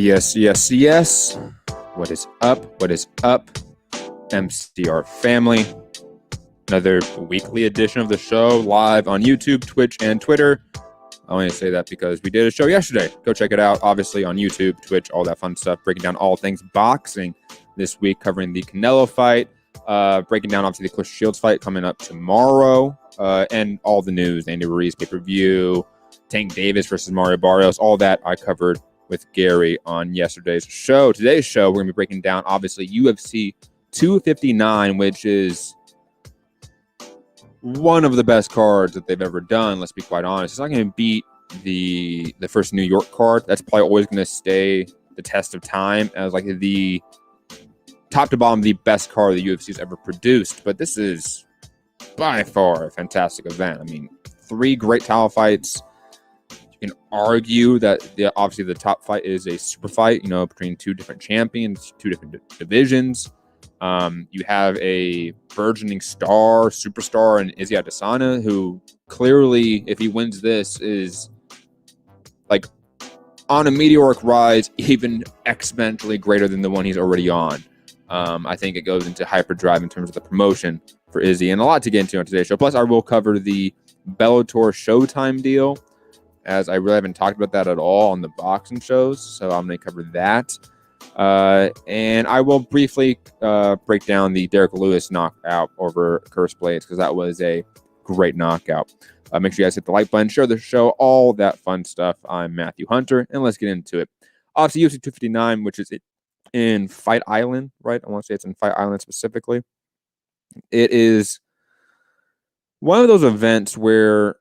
Yes, yes, yes. What is up? What is up? MCR family. Another weekly edition of the show live on YouTube, Twitch, and Twitter. I only say that because we did a show yesterday. Go check it out, obviously, on YouTube, Twitch, all that fun stuff. Breaking down all things boxing this week, covering the Canelo fight. Breaking down, obviously, the Cliff Shields fight coming up tomorrow. And all the news, Andy Ruiz pay-per-view, Tank Davis versus Mario Barrios, all that I covered with Gary on yesterday's show. Today's show, we're going to be breaking down, obviously, UFC 259, which is one of the best cards that they've ever done. Let's be quite honest. It's not going to beat the first New York card. That's probably always going to stay the test of time as like the top to bottom, the best card the UFC's ever produced. But this is by far a fantastic event. I mean, 3 great title fights. You can argue that obviously the top fight is a super fight, between 2 different champions, 2 different divisions. You have a burgeoning superstar in Izzy Adesanya, who clearly, if he wins this, is like on a meteoric rise, even exponentially greater than the one he's already on. I think it goes into hyperdrive in terms of the promotion for Izzy, and a lot to get into on today's show. Plus, I will cover the Bellator Showtime deal, as I really haven't talked about that at all on the boxing shows, so I'm going to cover that. And I will briefly break down the Derek Lewis knockout over Curtis Blades, because that was a great knockout. Make sure you guys hit the like button, share the show, all that fun stuff. I'm Matthew Hunter, and let's get into it. Obviously, UFC 259, which is in Fight Island, right? I want to say it's in Fight Island specifically. It is one of those events where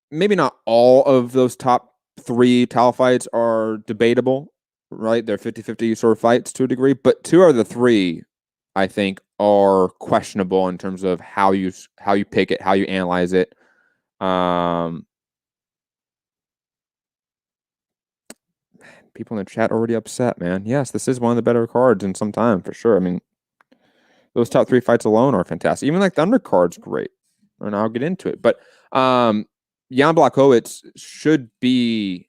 maybe not all of those top 3 title fights are debatable, right? They're 50-50 sort of fights to a degree, but 2 out of the 3, I think, are questionable in terms of how you pick it, how you analyze it. People in the chat already upset, man. Yes, this is one of the better cards in some time, for sure. I mean, those top 3 fights alone are fantastic. Even like the undercard's great, and I'll get into it. But Jan Blachowicz should be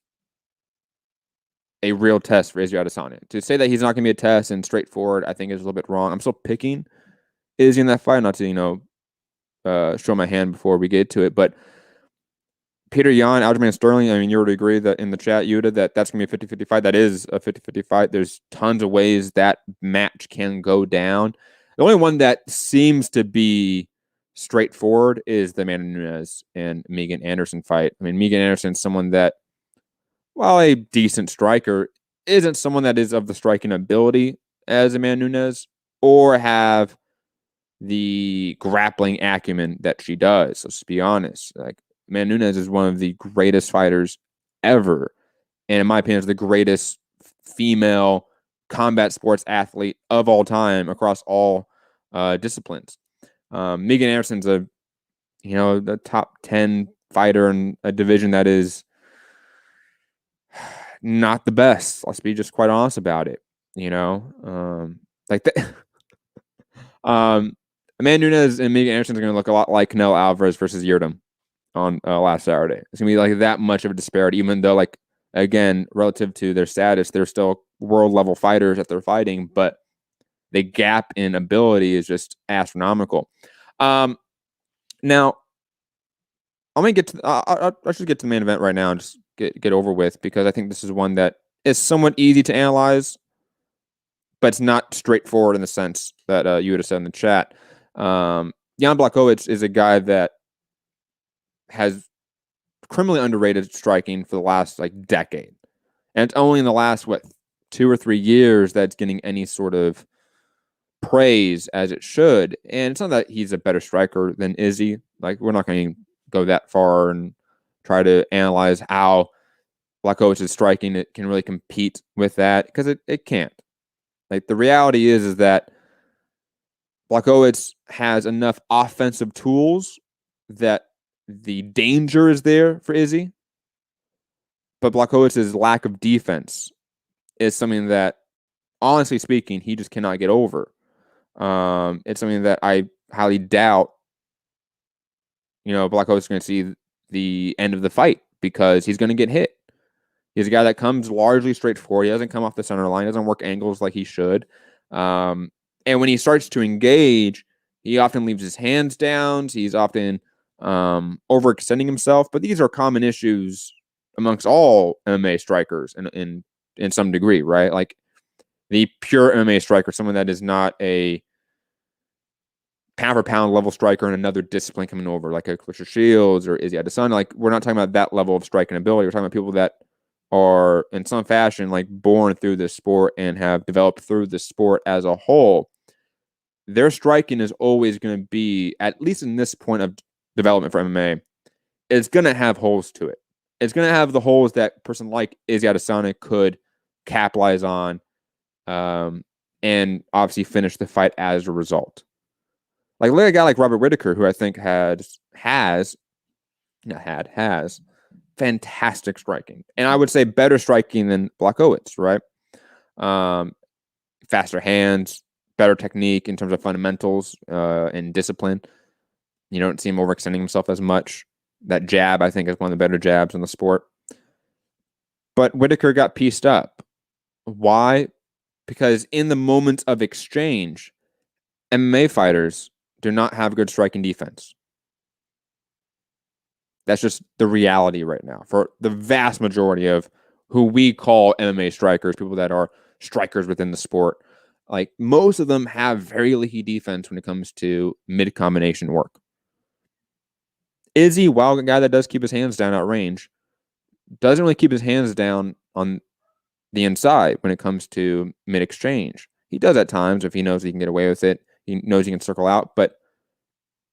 a real test for Izzy Adesanya. To say that he's not going to be a test and straightforward, I think is a little bit wrong. I'm still picking Izzy in that fight, not to, show my hand before we get to it. But Peter Yan, Aljamain Sterling, I mean, you already agree that in the chat, Yuta, that's going to be a 50-50 fight. That is a 50-50 fight. There's tons of ways that match can go down. The only one that seems to be straightforward is the Amanda Nunes and Megan Anderson fight. I mean, Megan Anderson's someone that, while a decent striker, isn't someone that is of the striking ability as Amanda Nunes or have the grappling acumen that she does. So let's be honest. Like, Amanda Nunes is one of the greatest fighters ever, and in my opinion, is the greatest female combat sports athlete of all time across all disciplines. Megan Anderson's the top 10 fighter in a division that is not the best. Let's be just quite honest about it. Like that. Amanda Nunes and Megan Anderson are going to look a lot like Canelo Alvarez versus Yildirim on last Saturday. It's going to be like that much of a disparity, even though, like, again, relative to their status, they're still world level fighters that they're fighting, but the gap in ability is just astronomical. Now, I'm going to get to, I should get to the main event right now and just get over with, because I think this is one that is somewhat easy to analyze, but it's not straightforward in the sense that you would have said in the chat. Jan Blachowicz is a guy that has criminally underrated striking for the last decade. And it's only in the last, 2 or 3 years that's getting any sort of praise as it should. And it's not that he's a better striker than Izzy. Like, we're not going to go that far and try to analyze how Blachowicz's striking it can really compete with that, because it can't. Like, the reality is that Blachowicz has enough offensive tools that the danger is there for Izzy, but Blachowicz's lack of defense is something that, honestly speaking, he just cannot get over. It's something that I highly doubt, Blachowicz is going to see the end of the fight, because he's going to get hit. He's a guy that comes largely straightforward. He doesn't come off the center line, doesn't work angles like he should. And when he starts to engage, he often leaves his hands down. He's often overextending himself. But these are common issues amongst all MMA strikers in some degree, right? Like the pure MMA striker, someone that is not a pound for pound level striker in another discipline coming over, like a Clarissa Shields or Izzy Adesanya. Like, we're not talking about that level of striking ability. We're talking about people that are in some fashion like born through this sport and have developed through the sport as a whole. Their striking is always going to be, at least in this point of development for MMA, it's going to have holes to it. It's going to have the holes that a person like Izzy Adesanya could capitalize on, and obviously finish the fight as a result. Like, look at a guy like Robert Whittaker, who I think has fantastic striking. And I would say better striking than Blachowicz, right? Faster hands, better technique in terms of fundamentals and discipline. You don't see him overextending himself as much. That jab, I think, is one of the better jabs in the sport. But Whittaker got pieced up. Why? Because in the moments of exchange, MMA fighters do not have good striking defense. That's just the reality right now for the vast majority of who we call MMA strikers, people that are strikers within the sport. Like, most of them have very leaky defense when it comes to mid-combination work. Izzy, while a guy that does keep his hands down at range, doesn't really keep his hands down on the inside when it comes to mid-exchange. He does at times if he knows he can get away with it. He knows he can circle out. But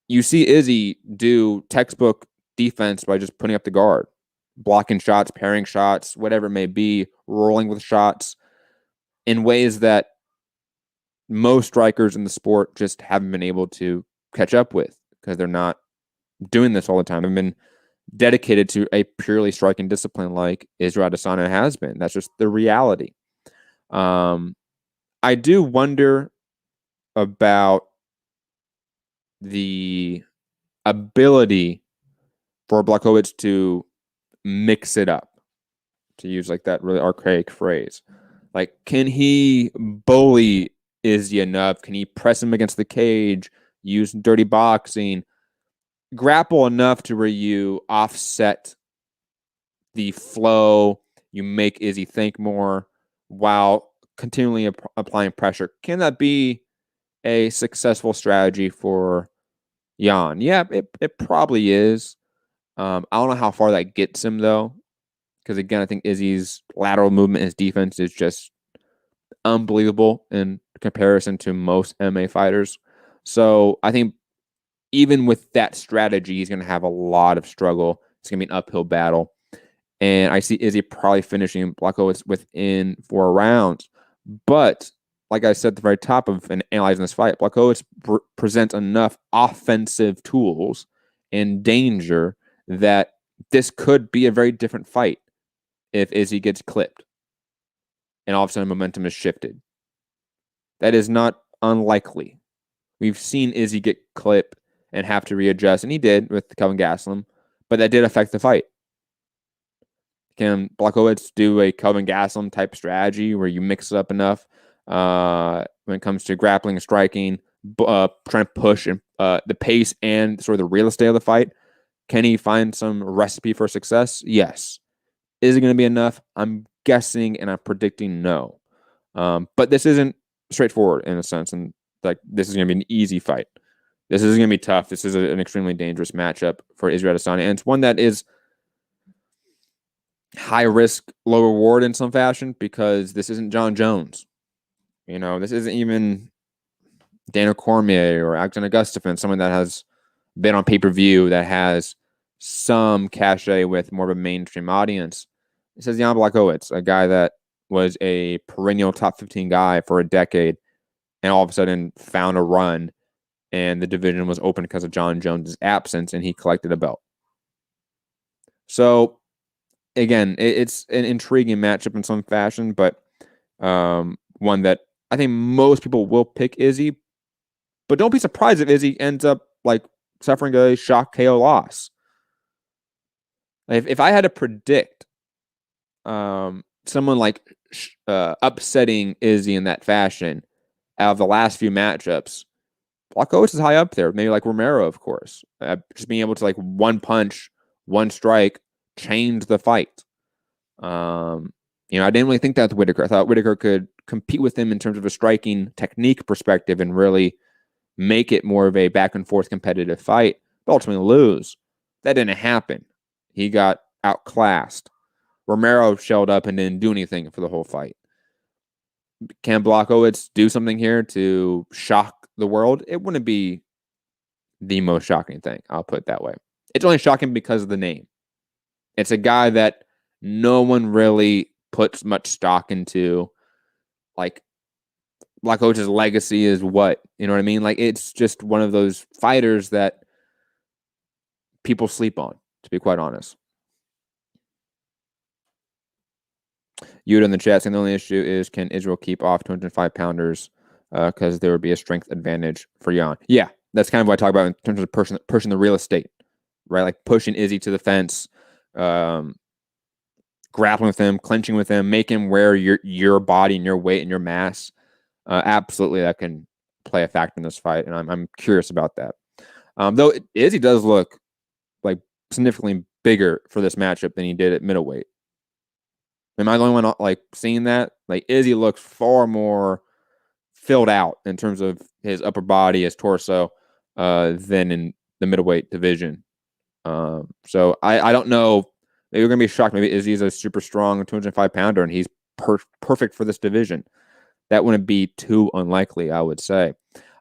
you see Izzy do textbook defense by just putting up the guard, blocking shots, parrying shots, whatever it may be, rolling with shots in ways that most strikers in the sport just haven't been able to catch up with because they're not doing this all the time. They've been dedicated to a purely striking discipline like Israel Adesanya has been. That's just the reality. I do wonder about the ability for Blachowicz to mix it up, to use like that really archaic phrase. Like, can he bully Izzy enough? Can he press him against the cage, use dirty boxing, grapple enough to where you offset the flow, you make Izzy think more while continually applying pressure? Can that be a successful strategy for Jan? Yeah, it probably is. I don't know how far that gets him, though, because, again, I think Izzy's lateral movement, his defense is just unbelievable in comparison to most MMA fighters. So I think even with that strategy, he's going to have a lot of struggle. It's going to be an uphill battle. And I see Izzy probably finishing Blachowicz within 4 rounds. But like I said at the very top of analyzing this fight, Blachowicz presents enough offensive tools and danger that this could be a very different fight if Izzy gets clipped and all of a sudden momentum is shifted. That is not unlikely. We've seen Izzy get clipped and have to readjust, and he did with Kelvin Gastelum, but that did affect the fight. Can Blachowicz do a Kelvin Gastelum type strategy where you mix it up enough when it comes to grappling and striking, trying to push the pace and sort of the real estate of the fight? Can he find some recipe for success? Yes. Is it going to be enough? I'm guessing and I'm predicting no. But this isn't straightforward in a sense, and like, this is going to be an easy fight. This is going to be tough. This is an extremely dangerous matchup for Israel Adesanya, and it's one that is high risk, low reward in some fashion, because this isn't John Jones. You know, this isn't even Daniel Cormier or Alexander Gustafsson, someone that has been on pay-per-view, that has some cachet with more of a mainstream audience. This is Jan Blachowicz, a guy that was a perennial top 15 guy for a decade, and all of a sudden found a run, and the division was open because of John Jones' absence, and he collected a belt. So, again, it's an intriguing matchup in some fashion, but one that I think most people will pick Izzy. But don't be surprised if Izzy ends up like suffering a shock KO loss. If I had to predict someone like upsetting Izzy in that fashion out of the last few matchups, Blachowicz is high up there. Maybe like Romero, of course. Just being able to like one punch, one strike, change the fight. I didn't really think that with Whitaker. I thought Whitaker could compete with him in terms of a striking technique perspective and really make it more of a back and forth competitive fight, but ultimately lose. That didn't happen. He got outclassed. Romero showed up and didn't do anything for the whole fight. Can Blachowicz do something here to shock the world? It wouldn't be the most shocking thing. I'll put it that way. It's only shocking because of the name. It's a guy that no one really puts much stock into. Like, Blachowicz's legacy is what? You know what I mean? Like, it's just one of those fighters that people sleep on, to be quite honest. Yuta in the chat saying the only issue is, can Israel keep off 205 pounders because there would be a strength advantage for Jan. Yeah, that's kind of what I talk about in terms of pushing the real estate, right? Like pushing Izzy to the fence, grappling with him, clinching with him, make him wear your body and your weight and your mass. Absolutely, that can play a factor in this fight, and I'm curious about that. Though Izzy does look like significantly bigger for this matchup than he did at middleweight. Am I the only one like seeing that? Like Izzy looks far more filled out in terms of his upper body, his torso, than in the middleweight division. So I don't know. Maybe we're gonna be shocked. Maybe Izzy's a super strong 205 pounder and he's perfect for this division. That wouldn't be too unlikely, I would say.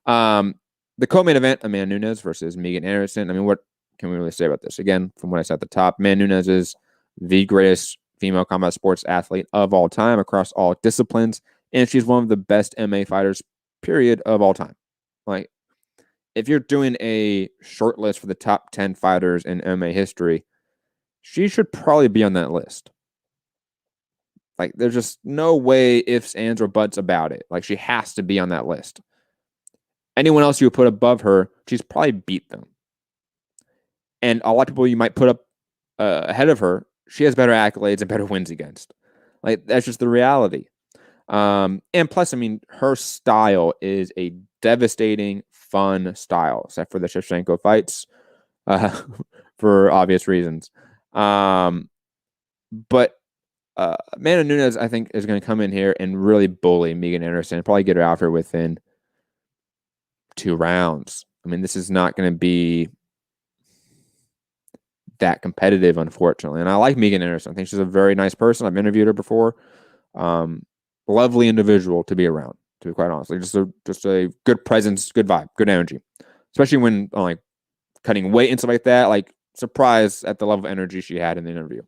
The co-main event, Amanda Nunes versus Megan Anderson. I mean, what can we really say about this? Again, from what I said at the top, Amanda Nunes is the greatest female combat sports athlete of all time across all disciplines, and she's one of the best MMA fighters, period, of all time. Like, if you're doing a short list for the top 10 fighters in MMA history, she should probably be on that list. Like, there's just no way ifs, ands, or buts about it. Like, she has to be on that list. Anyone else you would put above her, she's probably beat them. And a lot of people you might put up ahead of her, she has better accolades and better wins against. Like, that's just the reality. And plus, I mean, her style is a devastating, fun style, except for the Shevchenko fights, for obvious reasons. But Amanda Nunes, I think, is going to come in here and really bully Megan Anderson and probably get her out here within 2 rounds. I mean, this is not going to be that competitive, unfortunately. And I like Megan Anderson. I think she's a very nice person. I've interviewed her before. Lovely individual to be around, to be quite honestly. Just a good presence, good vibe, good energy. Especially when like cutting weight and stuff like that. Like, surprised at the level of energy she had in the interview.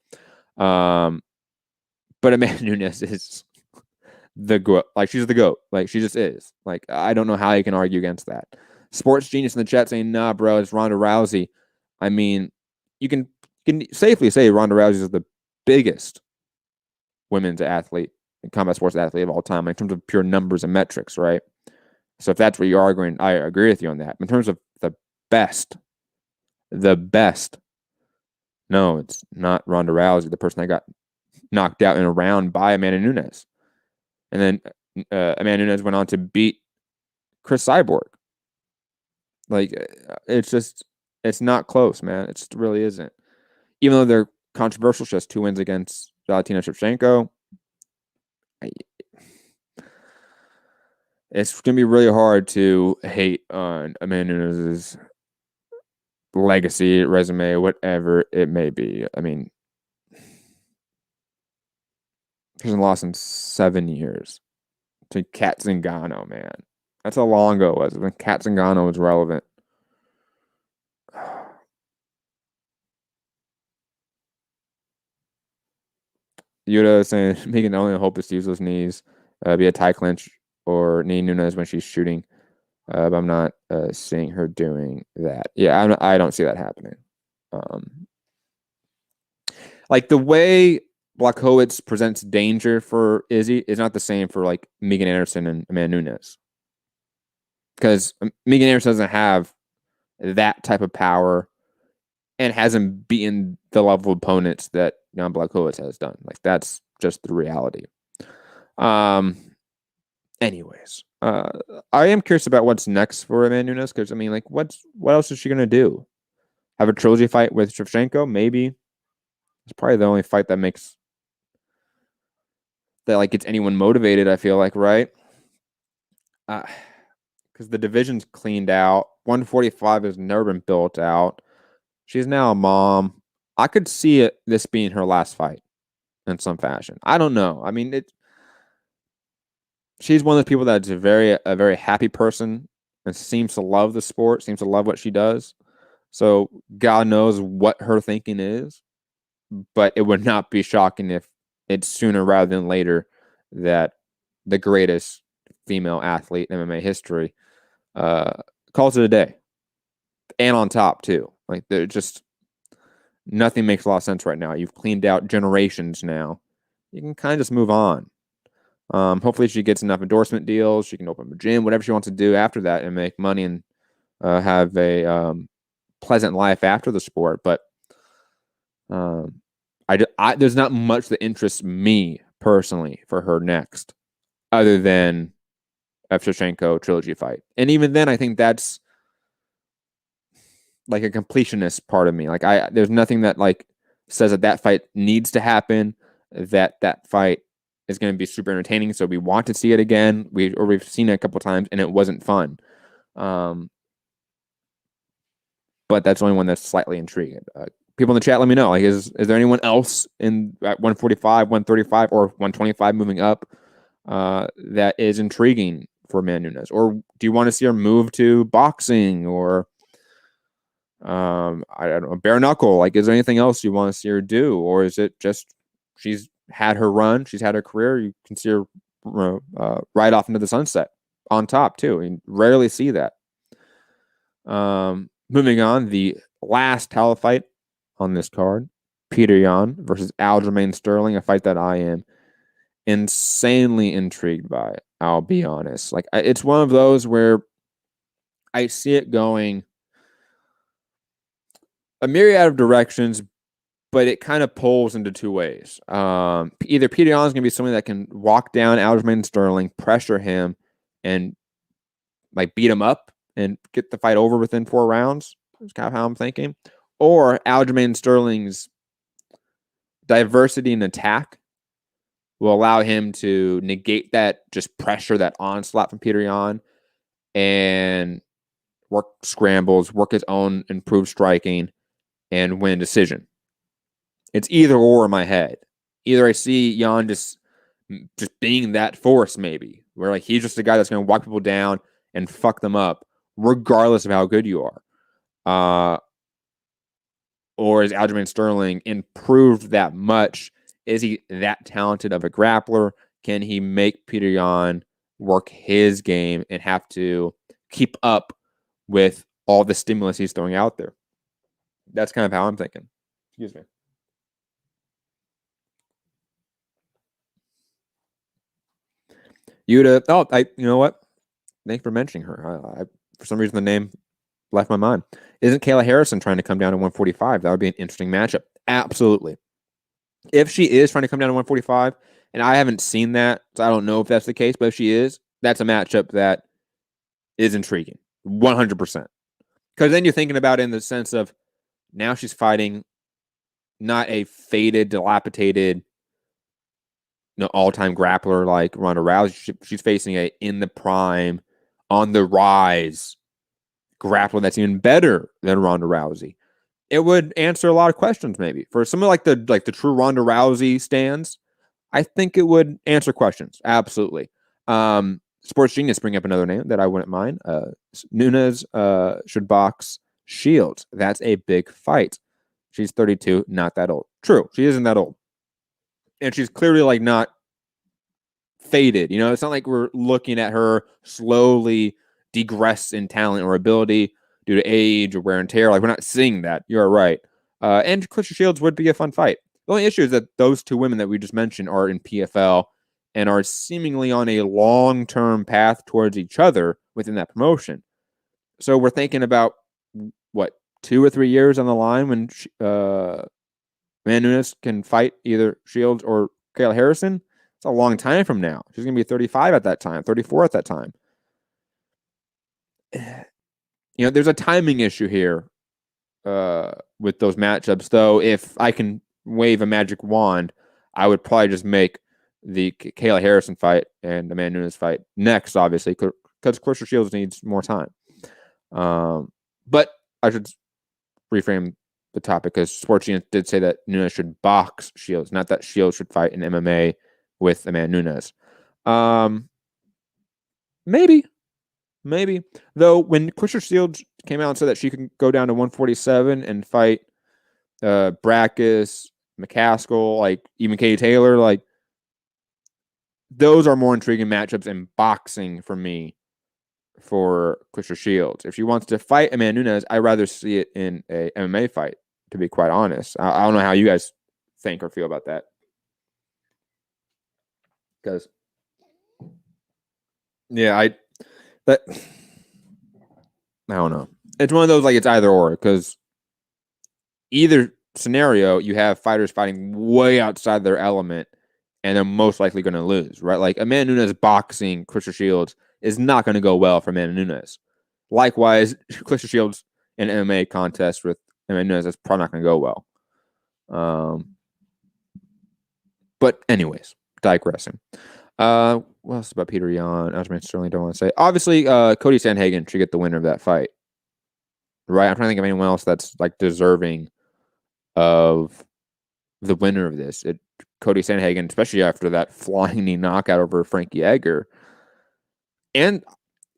But Amanda Nunes is the GOAT. Like, she's the GOAT. Like, she just is. Like, I don't know how you can argue against that. Sports Genius in the chat saying, nah, bro, it's Ronda Rousey. I mean, you can safely say Ronda Rousey is the biggest women's athlete and combat sports athlete of all time in terms of pure numbers and metrics, right? So if that's what you're arguing, I agree with you on that. In terms of the best, no, it's not Ronda Rousey, the person that got knocked out in a round by Amanda Nunes. And then Amanda Nunes went on to beat Chris Cyborg. Like, it's not close, man. It just really isn't. Even though they're controversial, she has 2 wins against Valentina Shevchenko. It's going to be really hard to hate on Amanda Nunes' legacy, resume, whatever it may be. I mean, she hasn't lost in 7 years to Kat Zingano, man. That's how long ago it was when Kat Zingano was relevant. Yuta saying Megan, the only hope is to use those knees, be a tie clinch or knee Nunes when she's shooting. But I'm not seeing her doing that. Yeah, I don't see that happening. Like, the way Blachowicz presents danger for Izzy is not the same for like Megan Anderson and Amanda Nunes. Because Megan Anderson doesn't have that type of power and hasn't beaten the level of opponents that Jan Blachowicz has done. Like, that's just the reality. Anyways, I am curious about what's next for Amanda Nunes, because I mean, like, what else is she gonna do? Have a trilogy fight with Shevchenko? Maybe. It's probably the only fight that makes that like gets anyone motivated. I feel like, right? Because the division's cleaned out. 145 has never been built out. She's now a mom. I could see this being her last fight in some fashion. I don't know. I mean, she's one of those people that's a very happy person and seems to love the sport, seems to love what she does. So God knows what her thinking is, but it would not be shocking if it's sooner rather than later that the greatest female athlete in MMA history calls it a day. And on top, too. Like, they're just nothing makes a lot of sense right now. You've cleaned out generations now. You can kind of just move on. Hopefully she gets enough endorsement deals. She can open a gym, whatever she wants to do after that, and make money and have a pleasant life after the sport. But there's not much that interests me personally for her next, other than a Shevchenko trilogy fight. And even then, I think that's like a completionist part of me. Like, there's nothing that like says that fight needs to happen, that fight is going to be super entertaining, so we want to see it again. We've seen it a couple times and it wasn't fun. But that's the only one that's slightly intriguing. People in the chat, let me know. Like, is there anyone else in at 145, 135, or 125 moving up that is intriguing for Amanda Nunes? Or do you want to see her move to boxing, or I don't know, bare knuckle? Like, is there anything else you want to see her do, or is it just she's had her run, she's had her career? You can see her ride off into the sunset on top too. You rarely see that. Moving on, the last title fight on this card, Peter Yan versus Aljamain Sterling, a fight that I am insanely intrigued by. I'll be honest. Like, it's one of those where I see it going a myriad of directions, but it kind of pulls into two ways. Either Peter Yan is going to be someone that can walk down Aljamain Sterling, pressure him, and like beat him up and get the fight over within 4 rounds. That's kind of how I'm thinking. Or Aljamain Sterling's diversity in attack will allow him to negate that just pressure, that onslaught from Peter Yan, and work scrambles, work his own improved striking, and win a decision. It's either or in my head. Either I see Yan just being that force, maybe, where like he's just a guy that's going to walk people down and fuck them up, regardless of how good you are. Or is Aljamain Sterling improved that much? Is he that talented of a grappler? Can he make Peter Yan work his game and have to keep up with all the stimulus he's throwing out there? That's kind of how I'm thinking. Excuse me. You know what? Thanks for mentioning her. For some reason, the name left my mind. Isn't Kayla Harrison trying to come down to 145? That would be an interesting matchup. Absolutely. If she is trying to come down to 145, and I haven't seen that, so I don't know if that's the case, but if she is, that's a matchup that is intriguing. 100%. Because then you're thinking about it in the sense of now she's fighting not a faded, dilapidated, all-time grappler like Ronda Rousey. She's facing a in the prime, on the rise grappler that's even better than Ronda Rousey. It would answer a lot of questions, maybe. For someone like the true Ronda Rousey stands, I think it would answer questions. Absolutely. Sports Genius bring up another name that I wouldn't mind. Nunes should box Shields. That's a big fight. She's 32, not that old. True, she isn't that old. And she's clearly like not faded. It's not like we're looking at her slowly degress in talent or ability due to age or wear and tear. Like, we're not seeing that. You're right. And Claressa Shields would be a fun fight. The only issue is that those two women that we just mentioned are in PFL and are seemingly on a long-term path towards each other within that promotion. So we're thinking about, 2 or 3 years on the line when Nunes can fight either Shields or Kayla Harrison, it's a long time from now. She's going to be 35 at that time, 34 at that time. There's a timing issue here with those matchups, though. If I can wave a magic wand, I would probably just make the Kayla Harrison fight and Amanda Nunes fight next, obviously, because Clarissa Shields needs more time. But I should reframe the topic, because Sports Genius did say that Nunes should box Shields, not that Shields should fight in MMA with Amanda Nunes. Maybe. Though, when Clarissa Shields came out and said that she could go down to 147 and fight Brackus, McCaskill, like even Katie Taylor, like those are more intriguing matchups in boxing for me for Clarissa Shields. If she wants to fight Amanda Nunes, I'd rather see it in a MMA fight, to be quite honest. I don't know how you guys think or feel about that. Because, yeah, I don't know. It's one of those, like, it's either or, because either scenario, you have fighters fighting way outside their element, and they're most likely going to lose, right? Like, Amanda Nunes boxing Clarissa Shields is not going to go well for Amanda Nunes. Likewise, Clarissa Shields in an MMA contest with Amanda Nunes, that's probably not going to go well. But anyways, digressing. What else about Peter Yan? Aljamain Sterling, don't want to say. Obviously, Cody Sandhagen should get the winner of that fight. Right? I'm trying to think of anyone else that's like deserving of the winner of this. Cody Sandhagen, especially after that flying knee knockout over Frankie Edgar. And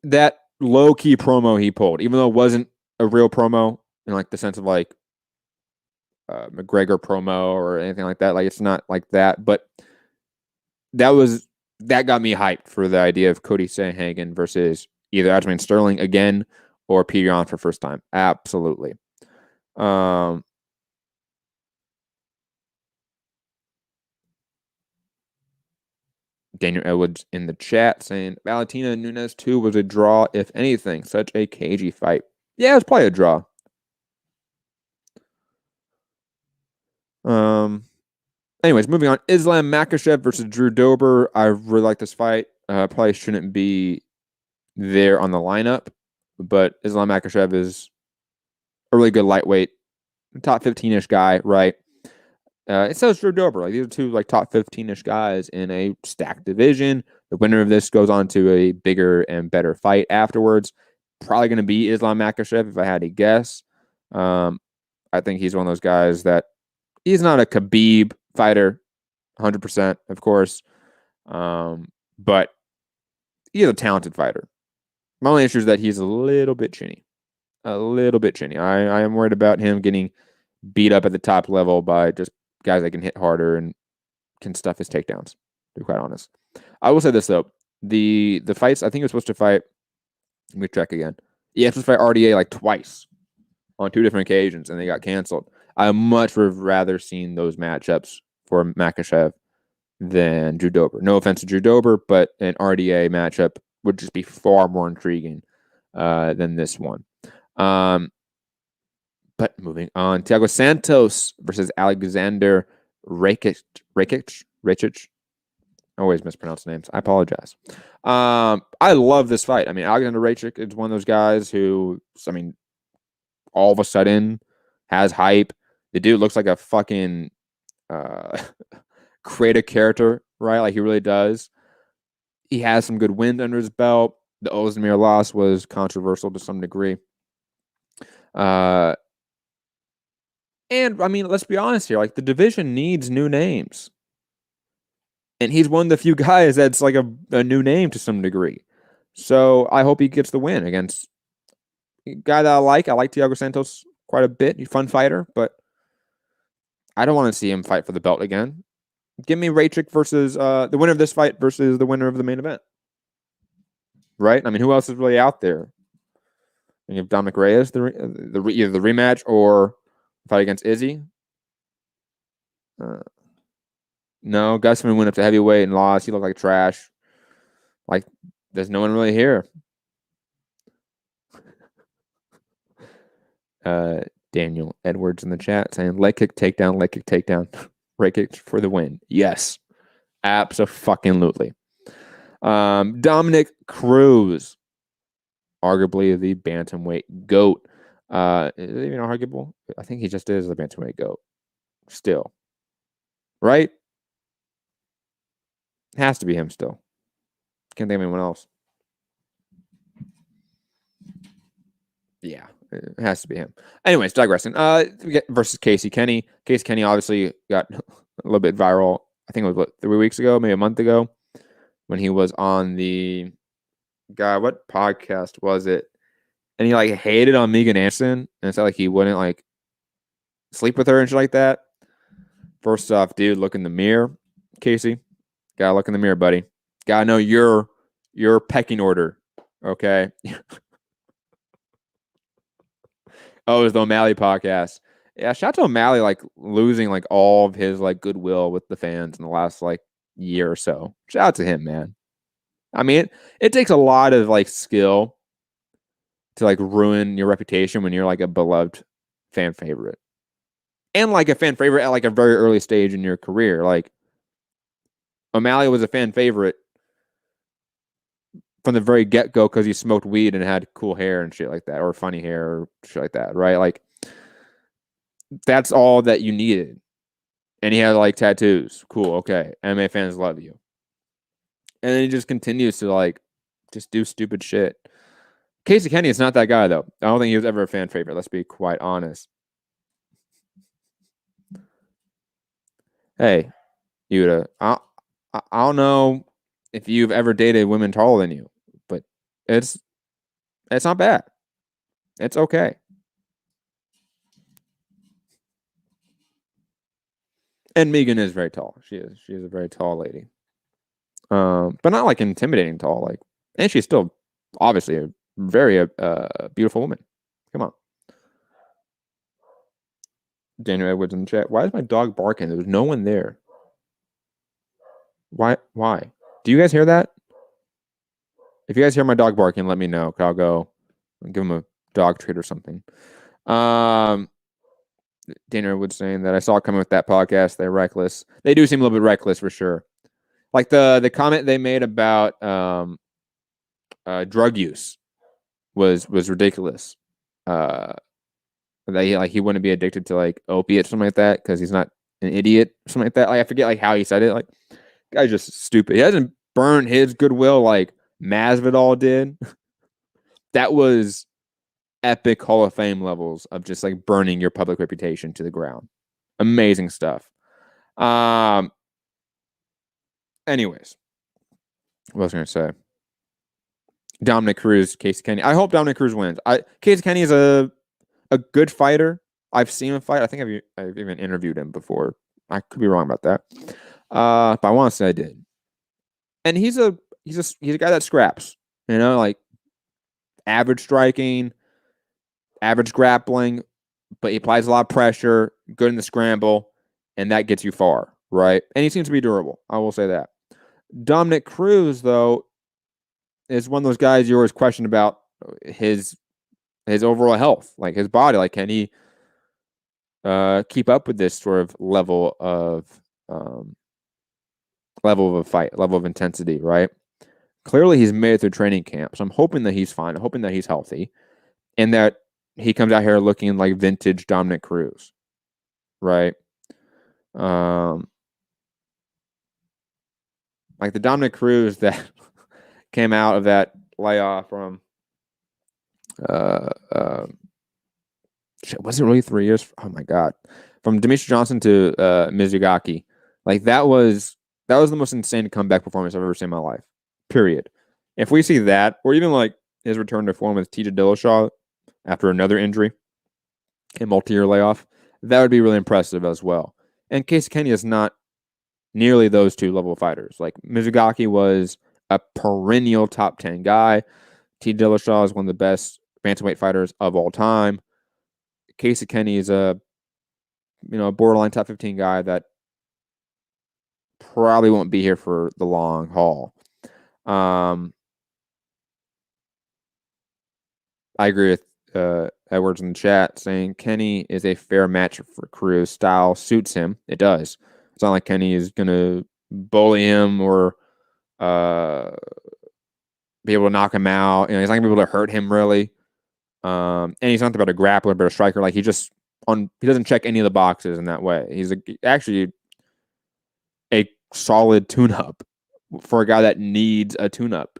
that low-key promo he pulled, even though it wasn't a real promo in like the sense of like McGregor promo or anything like that. Like, it's not like that. But that got me hyped for the idea of Cody Sandhagen versus either Aljamain Sterling again or Peter Yan for first time. Absolutely. Daniel Edwards in the chat saying Valentina Nunes 2 was a draw, if anything. Such a cagey fight. Yeah, it's probably a draw. Anyways, moving on. Islam Makhachev versus Drew Dober. I really like this fight. Probably shouldn't be there on the lineup, but Islam Makhachev is a really good lightweight, top 15-ish guy, right? So is Drew Dober. Like, these are two like top 15-ish guys in a stacked division. The winner of this goes on to a bigger and better fight afterwards. Probably going to be Islam Makhachev if I had to guess. I think he's one of those guys that he's not a Khabib fighter, 100%, of course, but he's a talented fighter. My only issue is that he's a little bit chinny. I am worried about him getting beat up at the top level by just guys that can hit harder and can stuff his takedowns, to be quite honest. I will say this, though. The fights, I think he was supposed to fight, let me check again. Yeah, he was supposed to fight RDA like twice on 2 different occasions, and they got canceled. I much would have rather seen those matchups for Makhachev than Drew Dober. No offense to Drew Dober, but an RDA matchup would just be far more intriguing than this one. But moving on, Thiago Santos versus Alexander Rakic. I always mispronounce names. I apologize. I love this fight. I mean, Alexander Rakic is one of those guys who, I mean, all of a sudden has hype. The dude looks like a fucking creative character, right? Like, he really does. He has some good wind under his belt. The Ozdemir loss was controversial to some degree. And, I mean, let's be honest here. Like, the division needs new names. And he's one of the few guys that's like a new name to some degree. So I hope he gets the win against a guy that I like. I like Thiago Santos quite a bit. He's a fun fighter, but I don't want to see him fight for the belt again. Give me Rakic versus the winner of this fight versus the winner of the main event. Right? I mean, who else is really out there? You have Dominic Reyes, either the rematch or fight against Izzy. No, Gusman went up to heavyweight and lost. He looked like trash. Like, there's no one really here. Daniel Edwards in the chat saying leg kick takedown, Rakic for the win. Yes. Abso-fucking-lutely. Dominic Cruz, arguably the bantamweight GOAT. Is it even arguable? I think he just is the bantamweight GOAT. Still. Right? Has to be him still. Can't think of anyone else. Yeah, it has to be him. Anyways, digressing. We get versus Casey Kenny. Casey Kenny obviously got a little bit viral. I think it was 3 weeks ago, maybe a month ago, when he was on the what podcast was it? And he like hated on Megan Anderson and said like he wouldn't like sleep with her and shit like that. First off, dude, look in the mirror, Casey. Gotta look in the mirror, buddy. Gotta know your pecking order. Okay. Oh, it was the O'Malley podcast. Yeah, shout out to O'Malley, like losing like all of his like goodwill with the fans in the last like year or so. Shout out to him, man. I mean, it takes a lot of like skill to like ruin your reputation when you're like a beloved fan favorite. And like a fan favorite at like a very early stage in your career. Like O'Malley was a fan favorite from the very get-go because he smoked weed and had cool hair and shit like that, or funny hair or shit like that, right? Like that's all that you needed. And he had like tattoos. Cool, okay. MMA fans love you. And then he just continues to like just do stupid shit. Casey Kenny is not that guy though. I don't think he was ever a fan favorite. Let's be quite honest. Hey, Yuta, I don't know if you've ever dated women taller than you, but it's not bad. It's okay. And Megan is very tall. She is a very tall lady. But not like intimidating tall. Like, and she's still obviously a very beautiful woman. Come on. Daniel Edwards in the chat. Why is my dog barking? There was no one there. Why? Do you guys hear that? If you guys hear my dog barking, let me know. I'll go and give him a dog treat or something. Daniel Edwards saying that I saw coming with that podcast. They're reckless. They do seem a little bit reckless for sure. Like the comment they made about drug use was ridiculous. That he wouldn't be addicted to like opiates, something like that, because he's not an idiot, something like that. Like I forget like how he said it. Like, guy's just stupid. He hasn't burned his goodwill like Masvidal did. That was epic Hall of Fame levels of just like burning your public reputation to the ground. Amazing stuff. Anyways, what was I going to say? Dominic Cruz, Casey Kenny. I hope Dominic Cruz wins. Casey Kenny is a good fighter. I've seen him fight. I think I've even interviewed him before. I could be wrong about that. But I want to say I did. And he's a guy that scraps. You know, like average striking, average grappling, but he applies a lot of pressure, good in the scramble, and that gets you far, right? And he seems to be durable. I will say that. Dominic Cruz, though, is one of those guys you always question about his overall health, like his body. Like, can he keep up with this sort of level of a fight, level of intensity, right? Clearly, he's made it through training camp, so I'm hoping that he's fine. I'm hoping that he's healthy, and that he comes out here looking like vintage Dominic Cruz, right? Like the Dominic Cruz that came out of that layoff from was it really 3 years? Oh my god. From Demetrius Johnson to Mizugaki. Like that was the most insane comeback performance I've ever seen in my life. Period. If we see that, or even like his return to form with TJ Dillashaw after another injury, a multi-year layoff, that would be really impressive as well. And Casey Kenny is not nearly those two level fighters. Like Mizugaki was a perennial top 10 guy. T. Dillashaw is one of the best bantamweight fighters of all time. Casey Kenny is a borderline top 15 guy that probably won't be here for the long haul. I agree with Edwards in the chat saying Kenny is a fair match for Cruz. Style suits him. It does. It's not like Kenny is going to bully him or be able to knock him out. He's not gonna be able to hurt him really. And he's not about a grappler, but a striker. Like he doesn't check any of the boxes in that way. He's actually a solid tune-up for a guy that needs a tune-up.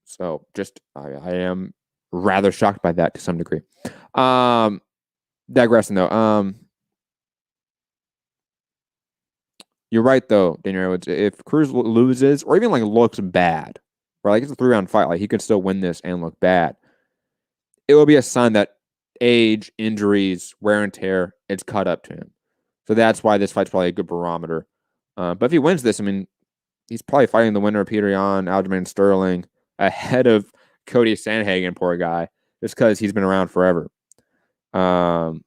So just I am rather shocked by that to some degree. Digressing though. You're right though, Daniel Edwards. If Cruz loses or even like looks bad, or like it's a 3-round fight, like he could still win this and look bad, it will be a sign that age, injuries, wear and tear, it's caught up to him. So that's why this fight's probably a good barometer. But if he wins this, I mean, he's probably fighting the winner of Peter Yan, Aljamain Sterling, ahead of Cody Sandhagen, poor guy, just because he's been around forever. Let's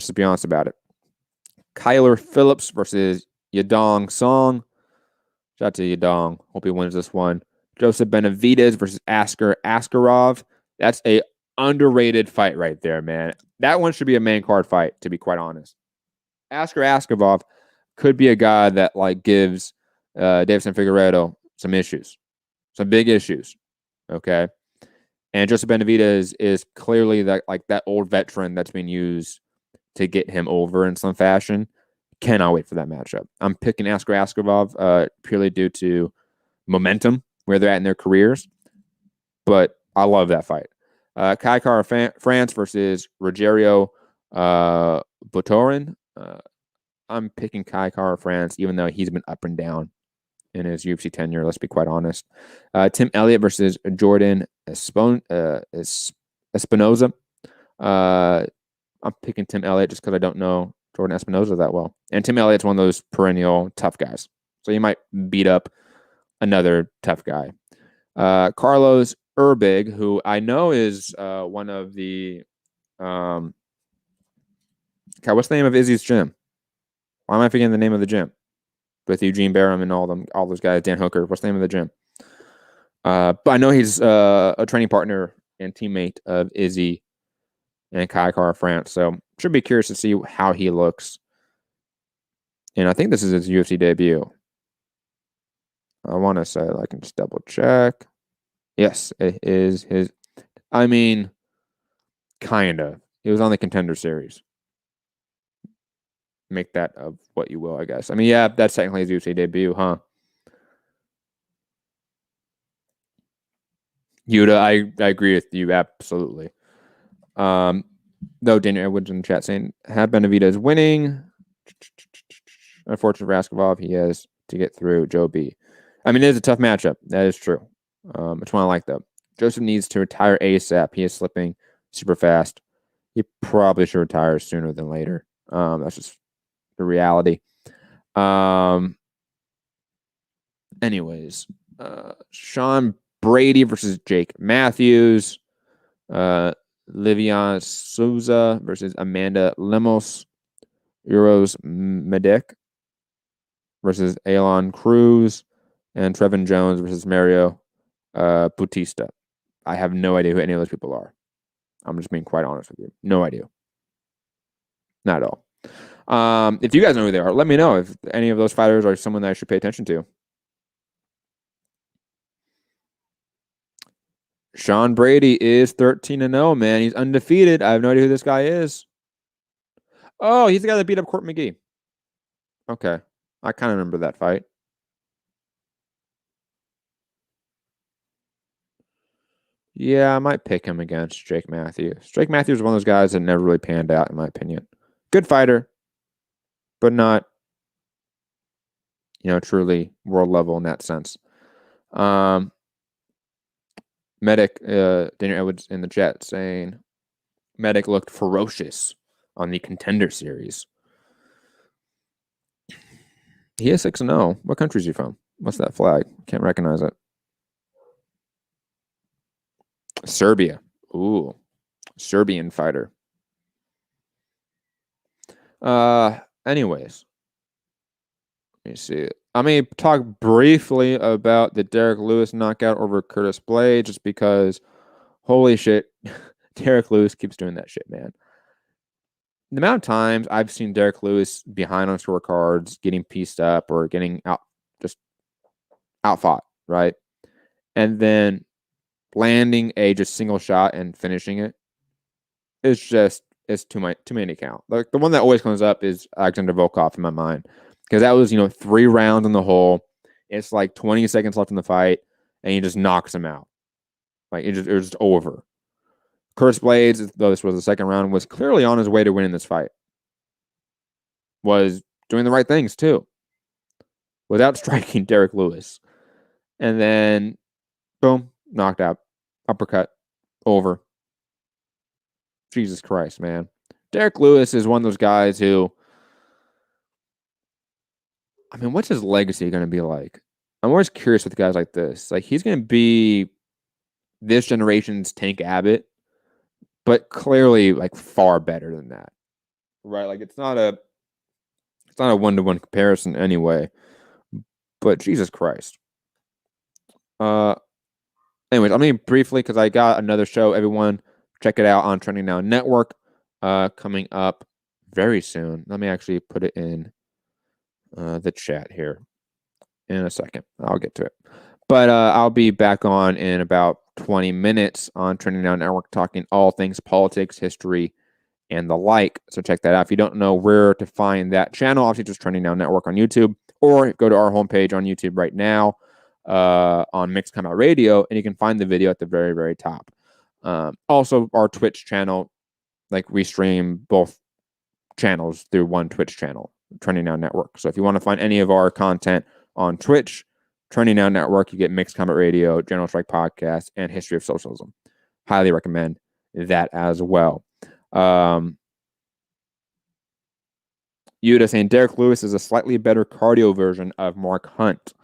just be honest about it. Kyler Phillips versus Yadong Song. Shout out to Yadong. Hope he wins this one. Joseph Benavidez versus Askar Askarov. That's a underrated fight right there, man. That one should be a main card fight, to be quite honest. Askar Askarov could be a guy that like gives Davison Figueiredo some issues, some big issues. Okay. And Joseph Benavidez is clearly that old veteran that's been used to get him over in some fashion. Cannot wait for that matchup. I'm picking Askar Askarov purely due to momentum, where they're at in their careers. But I love that fight. Kai Kara France versus Rogerio Butorin. I'm picking Kai Kara France, even though he's been up and down in his UFC tenure, let's be quite honest. Tim Elliott versus Jordan Espinoza. I'm picking Tim Elliott just because I don't know Jordan Espinoza that well. And Tim Elliott's one of those perennial tough guys. So he might beat up another tough guy. Carlos Urbig, who I know is one of the... what's the name of Izzy's gym? Why am I forgetting the name of the gym? With Eugene Barham and all those guys, Dan Hooker. What's the name of the gym? But I know he's a training partner and teammate of Izzy and Kai Kara France. So should be curious to see how he looks. And I think this is his UFC debut. I want to say I can just double check. Yes, it is his. I mean, kind of. He was on the Contender Series. Make that of what you will, I guess. I mean, yeah, that's technically his UFC debut, huh? Yuta, I agree with you absolutely. Though Daniel Edwards in the chat saying, have Benavidez winning. Unfortunately for Askarov, he has to get through Joe B. I mean, it is a tough matchup. That is true. It's one I like, though. Joseph needs to retire ASAP. He is slipping super fast. He probably should retire sooner than later. That's just the reality. Anyways, Sean Brady versus Jake Matthews. Liviana Souza versus Amanda Lemos. Euros Medek versus Elon Cruz. And Trevin Jones versus Mario Bautista. I have no idea who any of those people are. I'm just being quite honest with you. No idea. Not at all. If you guys know who they are, let me know if any of those fighters are someone that I should pay attention to. Sean Brady is 13-0, man. He's undefeated. I have no idea who this guy is. Oh, he's the guy that beat up Court McGee. Okay. I kind of remember that fight. Yeah, I might pick him against Jake Matthews. Jake Matthews is one of those guys that never really panned out, in my opinion. Good fighter, but not, truly world level in that sense. Medic, Daniel Edwards in the chat saying, Medic looked ferocious on the Contender Series. He is 6-0. What country is he from? What's that flag? Can't recognize it. Serbia. Ooh. Serbian fighter. Anyways. Let me see. I may talk briefly about the Derek Lewis knockout over Curtis Blade, just because, holy shit, Derek Lewis keeps doing that shit, man. the amount of times I've seen Derek Lewis behind on scorecards, getting pieced up or getting just outfought, right? And then landing a just single shot and finishing it it's too many to count. Like the one that always comes up is Alexander Volkov in my mind, because that was 3 rounds in the hole. It's like 20 seconds left in the fight, and he just knocks him out. Like it was just over. Curtis Blades, though this was the second round, was clearly on his way to winning this fight. Was doing the right things too, without striking Derek Lewis, and then boom, knocked out, uppercut, over. Jesus Christ, man. Derek Lewis is one of those guys who, I mean, what's his legacy going to be like? I'm always curious with guys like this. Like, he's going to be this generation's Tank Abbott, but clearly, like, far better than that. Right? Like, it's not a one-to-one comparison anyway. But Jesus Christ. Anyways, I'm going to briefly, because I got another show. Everyone, check it out on Trending Now Network coming up very soon. Let me actually put it in the chat here in a second. I'll get to it. But I'll be back on in about 20 minutes on Trending Now Network talking all things politics, history, and the like. So check that out. If you don't know where to find that channel, obviously just Trending Now Network on YouTube, or go to our homepage on YouTube right now on Mixed Come Out Radio, and you can find the video at the very, very top. Also, our Twitch channel, like we stream both channels through one Twitch channel, Trending Now Network. So if you want to find any of our content on Twitch, Trending Now Network, you get Mixed Combat Radio, General Strike Podcast, and History of Socialism. Highly recommend that as well. Yuda saying Derek Lewis is a slightly better cardio version of Mark Hunt.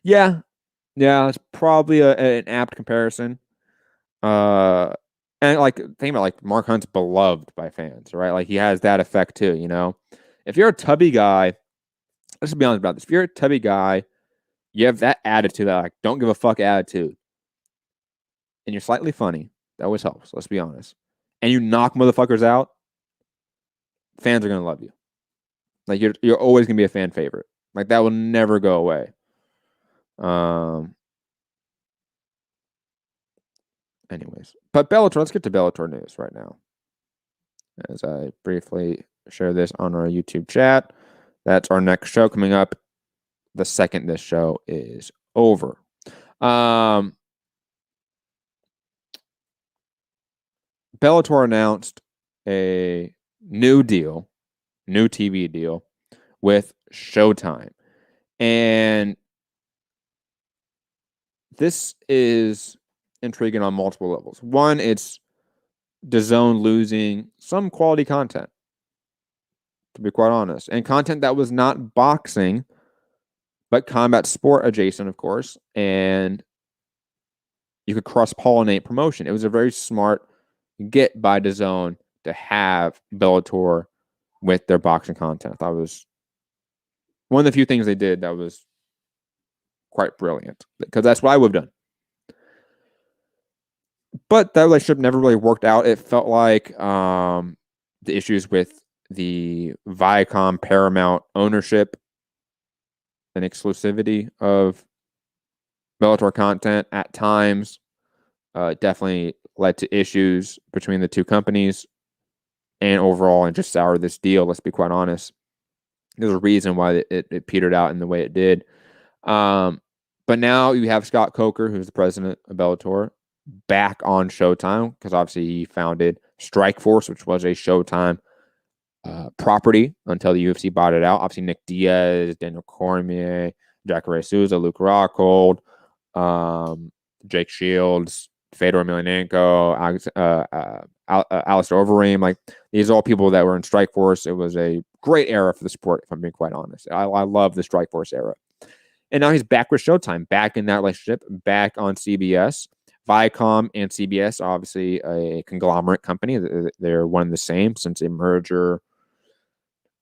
Yeah, it's probably an apt comparison. And like think about like Mark Hunt's beloved by fans, right? Like he has that effect too, If you're a tubby guy, let's just be honest about this. If you're a tubby guy, you have that attitude, that like don't give a fuck attitude, and you're slightly funny. That always helps. Let's be honest. And you knock motherfuckers out, fans are gonna love you. Like you're always gonna be a fan favorite. Like that will never go away. Anyways, but Bellator, let's get to Bellator news right now. As I briefly share this on our YouTube chat. That's our next show coming up the second this show is over. Bellator announced a new TV deal with Showtime. And this is intriguing on multiple levels. One, it's DAZN losing some quality content, to be quite honest, and content that was not boxing, but combat sport adjacent, of course, and you could cross-pollinate promotion. It was a very smart get by DAZN to have Bellator with their boxing content. I thought it was one of the few things they did that was quite brilliant, because that's what I would have done. But that relationship never really worked out. It felt like the issues with the Viacom Paramount ownership and exclusivity of Bellator content at times definitely led to issues between the two companies, and overall, and just soured this deal. Let's be quite honest. There's a reason why it petered out in the way it did. But now you have Scott Coker, who's the president of Bellator, back on Showtime, because obviously he founded Strikeforce, which was a Showtime property until the UFC bought it out. Obviously, Nick Diaz, Daniel Cormier, Jacare Souza, Luke Rockhold, Jake Shields, Fedor Emelianenko, Alistair Overeem. Like, these are all people that were in Strikeforce. It was a great era for the sport, if I'm being quite honest. I love the Strikeforce era. And now he's back with Showtime, back in that relationship, back on CBS. Viacom and CBS, obviously a conglomerate company. They're one and the same since a merger,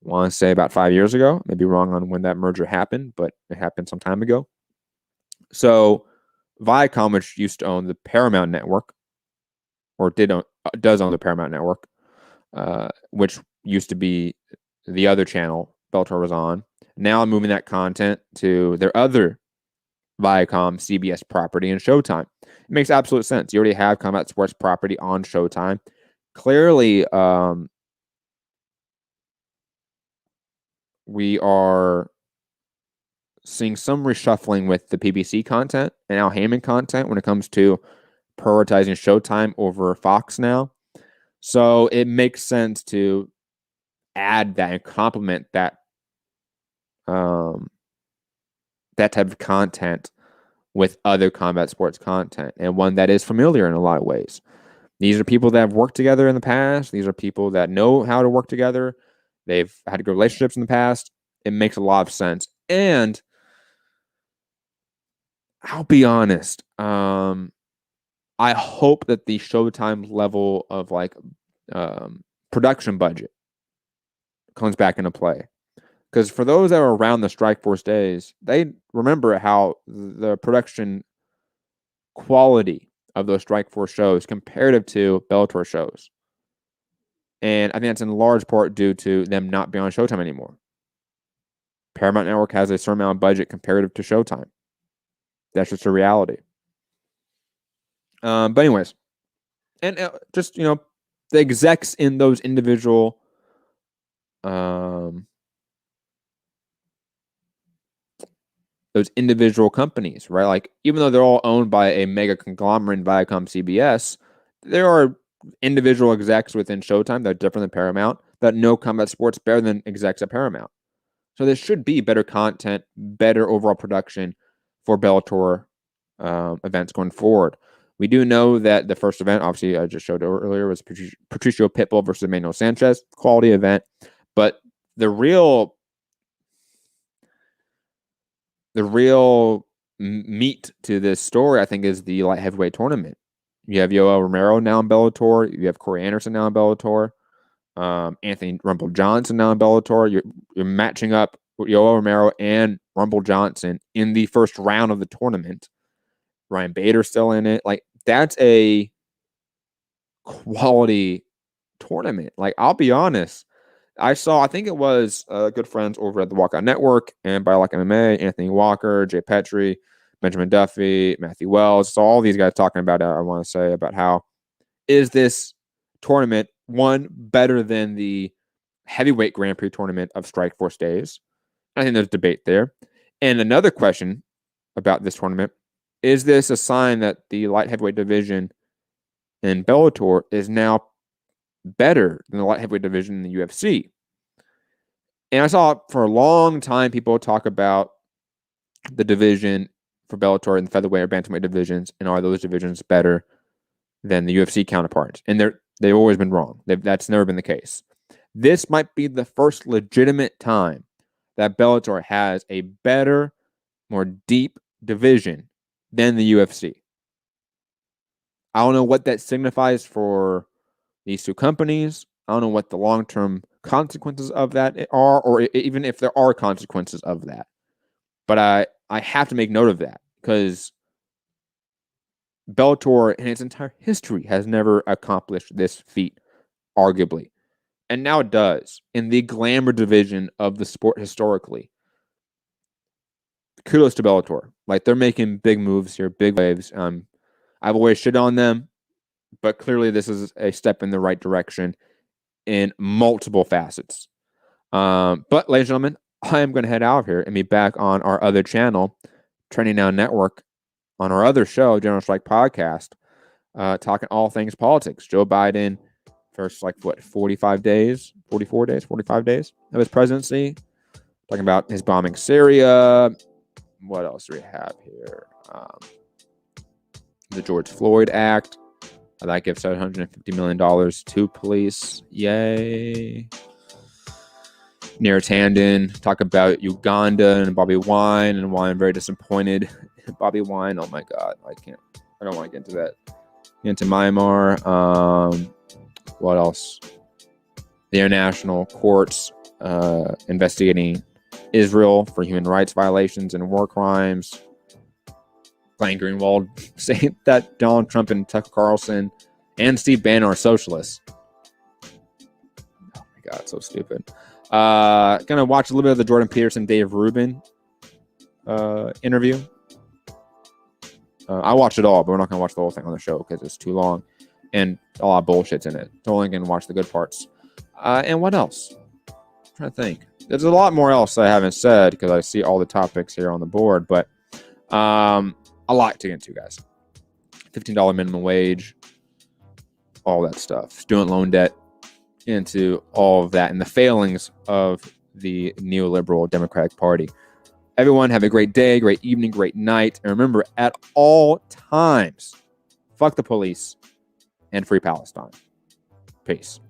I want to say about 5 years ago. Maybe wrong on when that merger happened, but it happened some time ago. So Viacom, which used to own the Paramount Network, or does own the Paramount Network, which used to be the other channel Bellator was on. Now moving that content to their other Viacom CBS property and Showtime. It makes absolute sense. You already have combat sports property on Showtime. Clearly, we are seeing some reshuffling with the PBC content and Al Heyman content when it comes to prioritizing Showtime over Fox now. So it makes sense to add that and complement that that type of content with other combat sports content, and one that is familiar in a lot of ways. These are people that have worked together in the past. These are people that know how to work together. They've had good relationships in the past. It makes a lot of sense. And I'll be honest, I hope that the Showtime level of production budget comes back into play. Because for those that were around the Strikeforce days, they remember how the production quality of those Strikeforce shows comparative to Bellator shows. And I think that's in large part due to them not being on Showtime anymore. Paramount Network has a certain amount of budget comparative to Showtime. That's just a reality. But anyways, and just, the execs in those individual companies, right? Like, even though they're all owned by a mega conglomerate, Viacom CBS, there are individual execs within Showtime that are different than Paramount that know combat sports better than execs at Paramount. So there should be better content, better overall production for Bellator events going forward. We do know that the first event, obviously, I just showed earlier, was Patricio Pitbull versus Emmanuel Sanchez. Quality event. But the real meat to this story, I think, is the light heavyweight tournament. You have Yoel Romero now in Bellator. You have Corey Anderson now in Bellator. Anthony Rumble Johnson now in Bellator. You're matching up Yoel Romero and Rumble Johnson in the first round of the tournament. Ryan Bader's still in it. Like, that's a quality tournament. Like, I'll be honest. I think it was good friends over at the Walkout Network and By Like MMA, Anthony Walker, Jay Petrie, Benjamin Duffy, Matthew Wells. So all these guys talking about it, I want to say about how is this tournament, one, better than the heavyweight Grand Prix tournament of Strikeforce days? I think there's debate there. And another question about this tournament, is this a sign that the light heavyweight division in Bellator is now better than the light heavyweight division in the UFC? And I saw for a long time people talk about the division for Bellator and the featherweight or bantamweight divisions, and are those divisions better than the UFC counterparts? And they've always been wrong. That's never been the case. This might be the first legitimate time that Bellator has a better, more deep division than the UFC. I don't know what that signifies for these two companies. I don't know what the long-term consequences of that are, or even if there are consequences of that. But I have to make note of that, because Bellator in its entire history has never accomplished this feat, arguably. And now it does, in the glamour division of the sport historically. Kudos to Bellator. Like, they're making big moves here, big waves. I've always shit on them, but clearly this is a step in the right direction in multiple facets. But, ladies and gentlemen, I am going to head out of here and be back on our other channel, Trending Now Network, on our other show, General Strike Podcast, talking all things politics. Joe Biden, first, 45 days of his presidency, talking about his bombing Syria. What else do we have here? The George Floyd Act. That gives $750 million to police. Yay. Near Tandon. Talk about Uganda and Bobby Wine, and why I'm very disappointed. Bobby Wine, oh my God. I don't want to get into that. Get into Myanmar. What else? The international courts investigating Israel for human rights violations and war crimes. Glenn Greenwald saying that Donald Trump and Tucker Carlson and Steve Bannon are socialists. Oh my God, so stupid. Gonna watch a little bit of the Jordan Peterson, Dave Rubin interview. I watched it all, but we're not gonna watch the whole thing on the show because it's too long and a lot of bullshit's in it. So only gonna watch the good parts. And what else? I'm trying to think. There's a lot more else I haven't said because I see all the topics here on the board, but a lot to get into, guys. $15 minimum wage, all that stuff. Student loan debt, into all of that and the failings of the neoliberal Democratic Party. Everyone have a great day, great evening, great night. And remember, at all times, fuck the police and free Palestine. Peace.